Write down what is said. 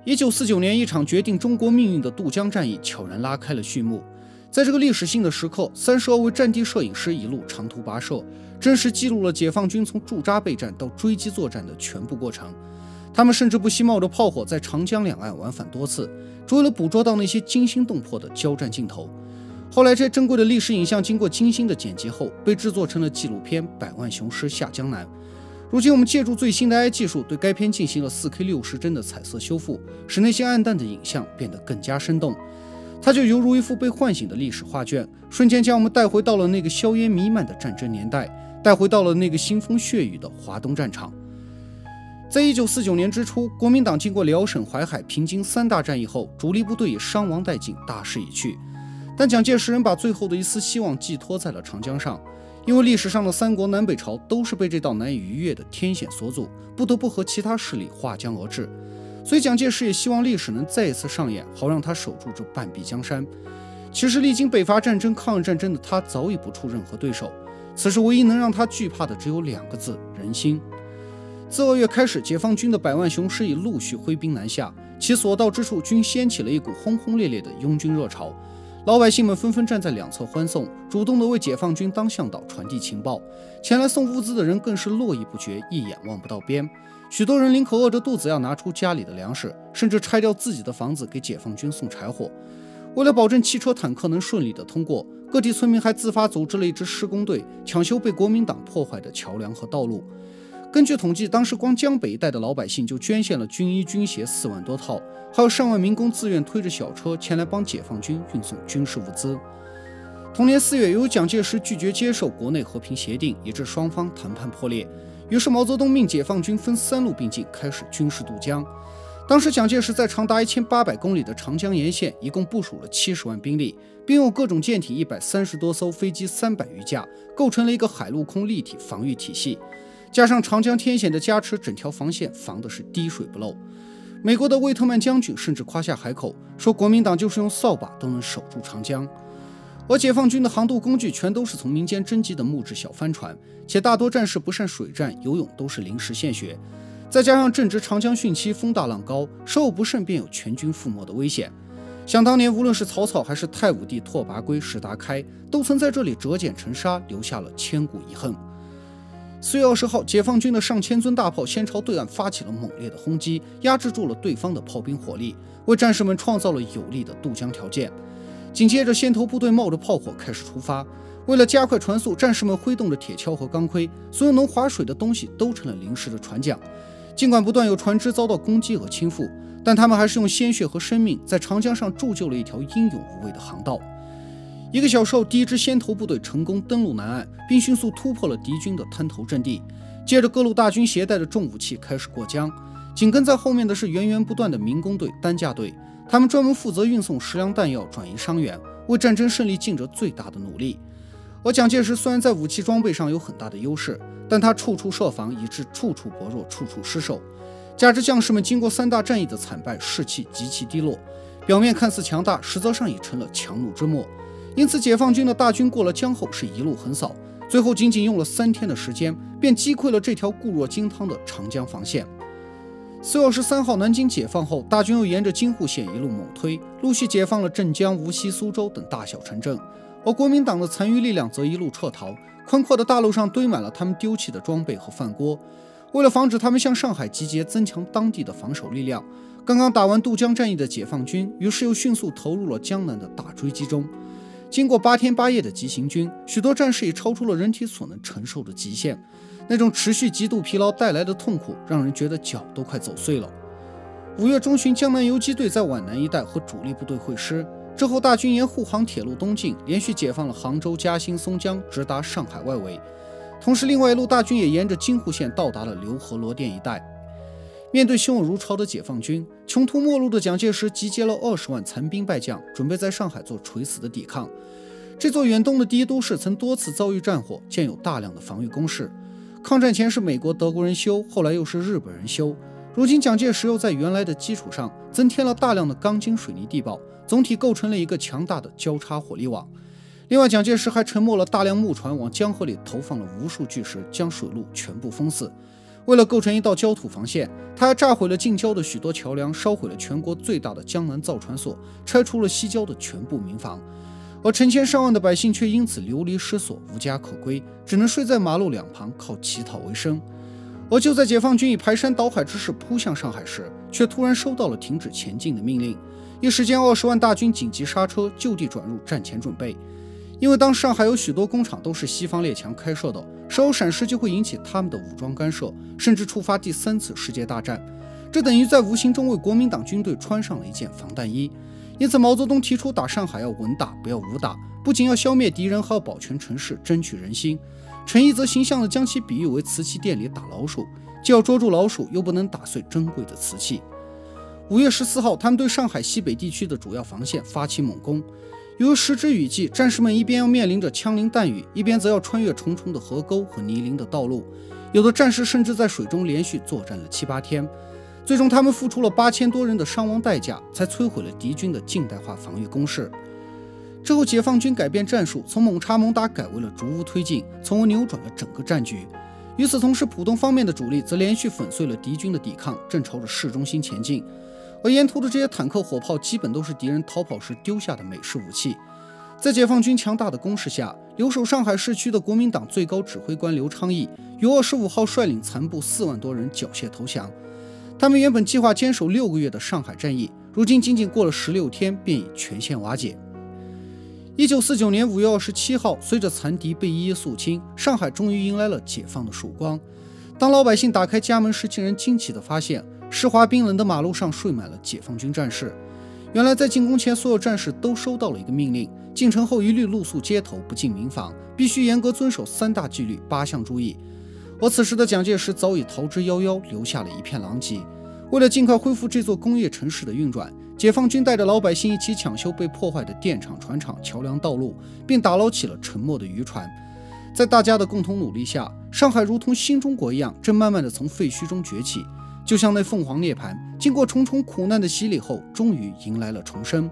1949年，一场决定中国命运的渡江战役悄然拉开了序幕。在这个历史性的时刻，32位战地摄影师一路长途跋涉，真实记录了解放军从驻扎备战到追击作战的全部过程。他们甚至不惜冒着炮火在长江两岸往返多次，只为了捕捉到那些惊心动魄的交战镜头。后来，这珍贵的历史影像经过精心的剪辑后，被制作成了纪录片《百万雄师下江南》。如今，我们借助最新的 AI 技术，对该片进行了4K 60帧的彩色修复，使那些暗淡的影像变得更加生动。它就犹如一幅被唤醒的历史画卷，瞬间将我们带回到了那个硝烟弥漫的战争年代，带回到了那个腥风血雨的华东战场。在1949年之初，国民党经过辽沈、淮海、平津3大战役后，主力部队也伤亡殆尽，大势已去。但蒋介石仍把最后的一丝希望寄托在了长江上。因为历史上的3国南北朝都是被这道难以逾越的天险所阻，不得不和其他势力划江而治。所以蒋介石也希望历史能再一次上演，好让他守住这半壁江山。其实历经北伐战争、抗日战争的他早已不出任何对手，此时唯一能让他惧怕的只有2个字：人心。自2月开始，解放军的百万雄师已陆续挥兵南下，其所到之处均掀起了一股轰轰烈烈的拥军热潮。老百姓们纷纷站在两侧欢送，主动地为解放军当向导传递情报。前来送物资的人更是络绎不绝，一眼望不到边。许多人宁可饿着肚子要拿出家里的粮食，甚至拆掉自己的房子给解放军送柴火。为了保证汽车坦克能顺利地通过，各地村民还自发组织了一支施工队，抢修被国民党破坏的桥梁和道路。根据统计，当时光江北一带的老百姓就捐献了军衣军鞋4万多套，还有上万民工自愿推着小车前来帮解放军运送军事物资。同年4月，由于蒋介石拒绝接受国内和平协定，以致双方谈判破裂。于是毛泽东命解放军分3路并进，开始军事渡江。当时蒋介石在长达1800公里的长江沿线一共部署了70万兵力，并用各种舰艇130多艘，飞机300余架，构成了一个海陆空立体防御体系。加上长江天险的加持，整条防线防的是滴水不漏。美国的魏特曼将军甚至夸下海口，说国民党就是用扫把都能守住长江。而解放军的航渡工具全都是从民间征集的木质小帆船，且大多战士不善水战，游泳都是临时现学。再加上正值长江汛期，风大浪高，稍有不慎便有全军覆没的危险。想当年，无论是曹操还是太武帝拓跋圭、石达开，都曾在这里折戟沉沙，留下了千古遗恨。4月20号，解放军的上千尊大炮先朝对岸发起了猛烈的轰击，压制住了对方的炮兵火力，为战士们创造了有利的渡江条件。紧接着，先头部队冒着炮火开始出发。为了加快船速，战士们挥动着铁锹和钢盔，所有能划水的东西都成了临时的船桨。尽管不断有船只遭到攻击和倾覆，但他们还是用鲜血和生命在长江上铸就了一条英勇无畏的航道。1个小时后，第1支先头部队成功登陆南岸，并迅速突破了敌军的滩头阵地。接着，各路大军携带着重武器开始过江，紧跟在后面的是源源不断的民工队、担架队，他们专门负责运送食粮弹药、转移伤员，为战争胜利尽着最大的努力。而蒋介石虽然在武器装备上有很大的优势，但他处处设防，以致处处薄弱，处处失守。加之将士们经过3大战役的惨败，士气极其低落，表面看似强大，实则上已成了强弩之末。因此，解放军的大军过了江后是一路横扫，最后仅仅用了3天的时间，便击溃了这条固若金汤的长江防线。4月23号，南京解放后，大军又沿着京沪线一路猛推，陆续解放了镇江、无锡、苏州等大小城镇，而国民党的残余力量则一路撤逃，宽阔的大路上堆满了他们丢弃的装备和饭锅。为了防止他们向上海集结，增强当地的防守力量，刚刚打完渡江战役的解放军，于是又迅速投入了江南的大追击中。经过8天8夜的急行军，许多战士已超出了人体所能承受的极限。那种持续极度疲劳带来的痛苦，让人觉得脚都快走碎了。5月中旬，江南游击队在皖南一带和主力部队会师，之后大军沿沪杭铁路东进，连续解放了杭州、嘉兴、松江，直达上海外围。同时，另外一路大军也沿着京沪线到达了浏河、罗店一带。面对汹涌如潮的解放军，穷途末路的蒋介石集结了20万残兵败将，准备在上海做垂死的抵抗。这座远东的第一都市曾多次遭遇战火，建有大量的防御工事。抗战前是美国、德国人修，后来又是日本人修。如今蒋介石又在原来的基础上增添了大量的钢筋水泥地堡，总体构成了一个强大的交叉火力网。另外，蒋介石还沉没了大量木船，往江河里投放了无数巨石，将水路全部封死。为了构成一道焦土防线，他还炸毁了近郊的许多桥梁，烧毁了全国最大的江南造船所，拆除了西郊的全部民房。而成千上万的百姓却因此流离失所，无家可归，只能睡在马路两旁，靠乞讨为生。而就在解放军以排山倒海之势扑向上海时，却突然收到了停止前进的命令。一时间20万大军紧急刹车，就地转入战前准备。因为当上海有许多工厂都是西方列强开设的，稍有闪失就会引起他们的武装干涉，甚至触发第3次世界大战。这等于在无形中为国民党军队穿上了一件防弹衣。因此毛泽东提出打上海要稳打，不要武打，不仅要消灭敌人，还要保全城市，争取人心。陈毅则形象地将其比喻为瓷器店里打老鼠，既要捉住老鼠，又不能打碎珍贵的瓷器。5月14号，他们对上海西北地区的主要防线发起猛攻。由于时值雨季，战士们一边要面临着枪林弹雨，一边则要穿越重重的河沟和泥泞的道路。有的战士甚至在水中连续作战了7、8天。最终他们付出了8000多人的伤亡代价，才摧毁了敌军的近代化防御工事。之后解放军改变战术，从猛插猛打改为了逐屋推进，从而扭转了整个战局。与此同时，浦东方面的主力则连续粉碎了敌军的抵抗，正朝着市中心前进。而沿途的这些坦克火炮基本都是敌人逃跑时丢下的美式武器。在解放军强大的攻势下，留守上海市区的国民党最高指挥官刘昌义于25号率领残部4万多人缴械投降。他们原本计划坚守6个月的上海战役，如今仅仅过了16天便已全线瓦解。1949年5月27号，随着残敌被一一肃清，上海终于迎来了解放的曙光。当老百姓打开家门时，竟然惊奇地发现湿滑冰冷的马路上睡满了解放军战士。原来在进攻前，所有战士都收到了一个命令，进城后一律露宿街头，不进民房，必须严格遵守3大纪律8项注意。而此时的蒋介石早已逃之夭夭，留下了一片狼藉。为了尽快恢复这座工业城市的运转，解放军带着老百姓一起抢修被破坏的电厂、船厂、桥梁、道路，并打捞起了沉没的渔船。在大家的共同努力下，上海如同新中国一样，正慢慢地从废墟中崛起，就像那凤凰涅槃，经过重重苦难的洗礼后，终于迎来了重生。